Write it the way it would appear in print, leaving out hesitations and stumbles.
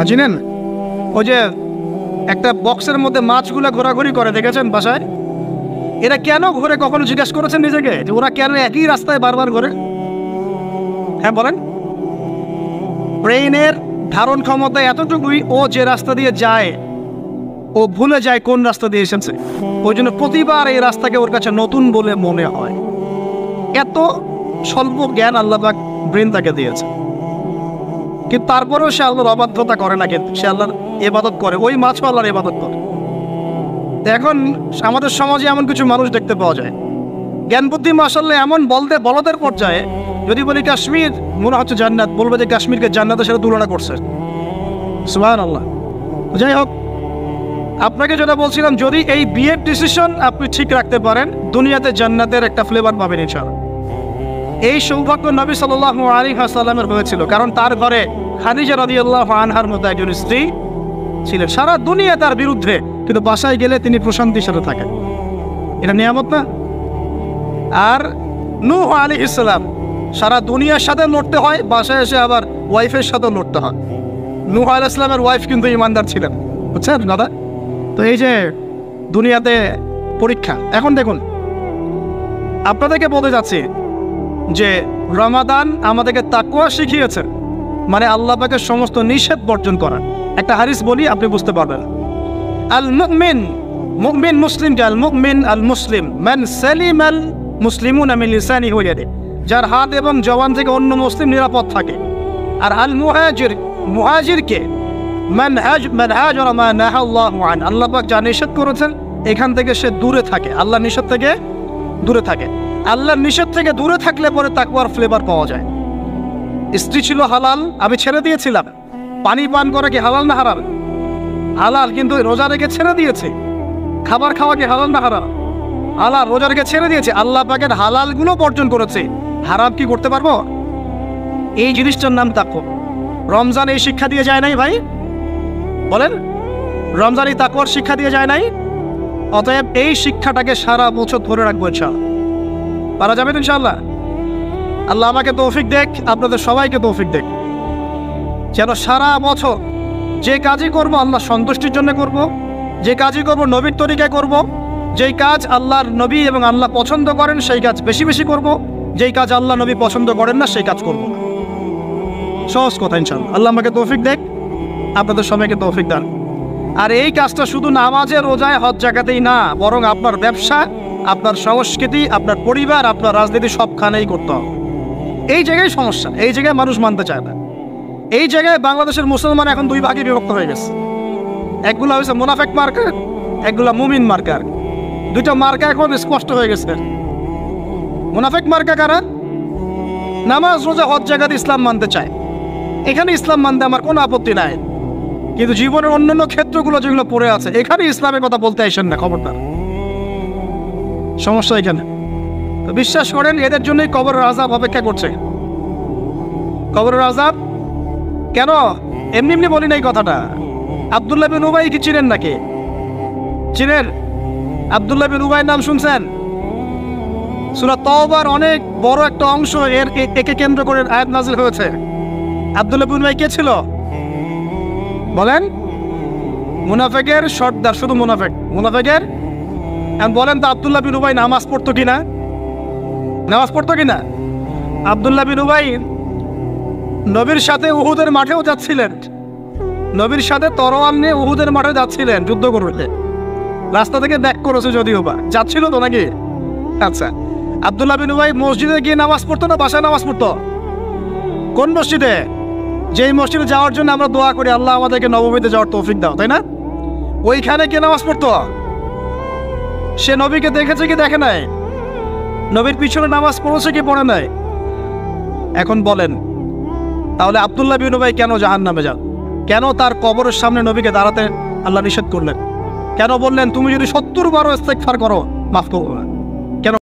চিনেন? ওই যে একটা বক্সের মধ্যে মাছগুলা ঘোরাঘুরি করে, দেখেছেন বাসায়? এরা কেন ঘুরে, কখনো জিজ্ঞাসা করেছেন নিজেকে যে ওরা কেন একই রাস্তায় বারবার ঘোরে? হ্যাঁ বলেন। ব্রেইনের ধারণ ক্ষমতা এতটুকুই, ও যে রাস্তা দিয়ে যায় ও ভুলে যায় কোন রাস্তা দিয়ে এসেছে। ওই জন্য প্রতিবার এই রাস্তাকে ওর কাছে নতুন বলে মনে হয়। এত স্বল্প জ্ঞান আল্লাহ পাক ব্রেন তাকে দিয়েছে, কিন্তু তারপরেও সে আল্লাহর অবাধ্যতা করে না, কিন্তু সে আল্লাহর ইবাদত করে। ওই মাছও আল্লাহর ইবাদত করে। এখন আমাদের সমাজে এমন কিছু মানুষ দেখতে পাওয়া যায়, জ্ঞান বুদ্ধি মাশাআল্লাহ এমন বলদের পর্যায়ে, যদি বলি কাশ্মীর মনে হচ্ছে জান্নাত, বলবে যে কাশ্মীরকে জান্নাতের সাথে তুলনা করছে। সুবহানাল্লাহ। যাই হোক, আপনাকে যেটা বলছিলাম, যদি এই বিয়ের ডিসিশন আপনি ঠিক রাখতে পারেন, দুনিয়াতে জান্নাতের একটা ফ্লেভার পাবেন ইনশাআল্লাহ। এই সৌভাগ্য নবী সাল্লাল্লাহু আলাইহি ওয়াসাল্লামের হয়েছিল, কারণ তার ঘরে খাদিজা রাদিয়াল্লাহু আনহার মতো একজন স্ত্রী ছিলেন। সারা দুনিয়া তার বিরুদ্ধে, কিন্তু বাসায় গেলে তিনি প্রশান্তির সাথে থাকেন। এটা নিয়ামত না? আর নূহ আলাইহিস সালাম সারা দুনিয়ার সাথে লড়তে হয়, বাসায় এসে আবার ওয়াইফের সাথে লড়তে হয়। নূহ আলাইহিস সালামের ওয়াইফ কিন্তু ইমানদার ছিলেন, বুঝছেন দাদা? তো এই যে দুনিয়াতে পরীক্ষা। এখন দেখুন, আপনাদেরকে বলতে যাচ্ছি যে রমাদান আমাদেরকে তাকওয়া শিখিয়েছে, মানে আল্লাহ পাকের সমস্ত নিষেধ বর্জন করা। একটা হাদিস বলি, আপনি বুঝতে পারবেন। আল মুমিন, মুমিন মুসলিম, আল মুমিন আল মুসলিম মান সালিমাল মুসলিমুনা মিন লিসানিহি ওয়া ইয়াদিহি, যার হাত এবং জবান থেকে অন্য মুসলিম নিরাপদ থাকে। আর আল মুহাজির, মুহাজিরকে মান হাজারা মা নাহাল্লাহু আন, আল্লাহ পাক যা নিষেধ করেছেন এখান থেকে সে দূরে থাকে, আল্লাহর নিষেধ থেকে দূরে থাকে। আল্লাহর নিষেধ থেকে দূরে থাকলে পরে তাকওয়ার ফ্লেভার পাওয়া যায়। স্ত্রী ছিল হালাল, আমি ছেড়ে দিয়েছিলাম। পানি পান করা কি হালাল না হারাম? হালাল, কিন্তু রোজা রেখে ছেড়ে দিয়েছে। খাবার খাওয়া কি হালাল না হারাম? হালাল, রোজা রেখে ছেড়ে দিয়েছে। আল্লাহ পাকের হালালগুলো বর্জন করেছে, হারাম কি করতে পারবো? এই জিনিসটার নাম তাকওয়া। রমজান এই শিক্ষা দিয়ে যায় নাই ভাই? বলেন, রমজান এই তাকওয়ার শিক্ষা দিয়ে যায় নাই? অতএব এই শিক্ষাটাকে সারা বছর ধরে রাখবো ইনশাআল্লাহ। পারা যাবে ইনশাআল্লাহ? আল্লাহ আমাকে তৌফিক দেখ, আপনাদের সবাইকে তৌফিক দেখ, যেন সারা বছর যে কাজই করব আল্লাহ সন্তুষ্টির জন্য করব, যে কাজই করব নবীর তরিকায় করব, যেই কাজ আল্লাহর নবী এবং আল্লাহ পছন্দ করেন সেই কাজ বেশি বেশি করব, যেই কাজ আল্লাহ নবী পছন্দ করেন না সেই কাজ করব না। সহজ কথা ইনশাআল্লাহ। আল্লাহ আমাকে তৌফিক দেখ, আপনাদের সবাইকে তৌফিক দান। আর এই কাজটা শুধু নামাজে, রোজায়, হজ জাকাতেই না, বরং আপনার ব্যবসা, আপনার সংস্কৃতি, আপনার পরিবার, আপনার রাজনীতি সবখানেই করতে হবে। এই জায়গায় সমস্যা, এই জায়গায় মানুষ মানতে চায় না। এই জায়গায় বাংলাদেশের মুসলমান এখন দুই ভাগে বিভক্ত হয়ে গেছে। একগুলো হয়েছে মুনাফেক মার্কা, একগুলো মুমিন মার্কা। দুইটা মার্কা এখন স্পষ্ট হয়ে গেছে। মুনাফেক মার্কা কারা? নামাজ, রোজা, হজ জাকাত ইসলাম মানতে চায়, এখানে ইসলাম মানতে আমার কোনো আপত্তি নাই, কিন্তু জীবনের অন্যান্য ক্ষেত্রগুলো যেগুলো পড়ে আছে এখানে ইসলামের কথা বলতে আসেন না, খবরদার। সমস্যা এখানে। তো বিশ্বাস করেন, এদের জন্যই কবরের আযাব অপেক্ষা করছে। কবরের আযাব কেন? এমনি এমনি বলি নাই কথাটা। আব্দুল্লাহ বিন উবাই কি চিনেন নাকি? চিনেন? আব্দুল্লাহ বিন উবাইয়ের নাম শুনছেন? সূরা তাওবার অনেক বড় একটা অংশ একে কেন্দ্র করে আয়াত নাযিল হয়েছে। আব্দুল্লাহ বিন উবাই কে ছিল বলেন? মুনাফিকের সর্দার, শুধু মুনাফিকের। বলেন তো আব্দুল্লাহ বিন উবাই নামাজ পড়তো কিনা? নামাজ পড়তো কিনা? আব্দুল্লাহ বিন উবাই নবীর সাথে উহুদের মাঠেও যাচ্ছিলেন, নবীর সাথে তরোয়াল নিয়ে উহুদের মাঠে যাচ্ছিলেন যুদ্ধ করতে। রাস্তা থেকে ব্যাক করেছে যদিও বা, যাচ্ছিল তো নাকি? আচ্ছা, আব্দুল্লাহ বিন উবাই মসজিদে গিয়ে নামাজ পড়তো না বাসায় নামাজ পড়তো? কোন মসজিদে? যেই মসজিদে যাওয়ার জন্য আমরা দোয়া করি আল্লাহ আমাদেরকে নববীতে যাওয়ার তৌফিক দাও, তাই না? ওইখানে কে নামাজ পড়তো? সে নবীকে দেখেছে কি দেখে নাই? নবীর পিছনে নামাজ পড়েছে কি পড়ে নাই? এখন বলেন, তাহলে আব্দুল্লাহ বিন উবাই কেন জাহান্নামে যান? কেন তার কবরের সামনে নবীকে দাঁড়াতে আল্লাহ নিষেধ করলেন? কেন বললেন তুমি যদি 70 বার ইস্তেগফার করো মাফ করবো না?